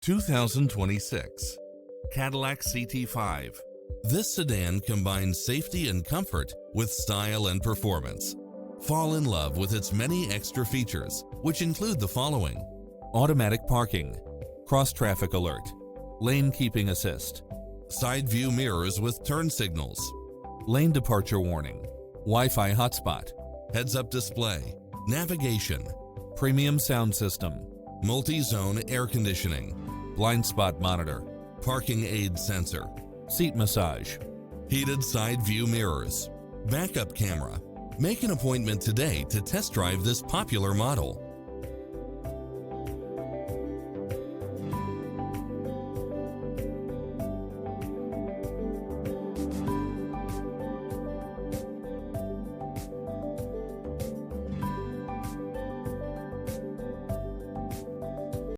2026 Cadillac CT5. This sedan combines safety and comfort with style and performance. Fall in love with its many extra features, which include the following: automatic parking, cross-traffic alert, lane keeping assist, side view mirrors with turn signals, lane departure warning, Wi-Fi hotspot, heads-up display, navigation, premium sound system, multi-zone air conditioning, blind spot monitor, parking aid sensor, seat massage, heated side view mirrors, backup camera. Make an appointment today to test drive this popular model.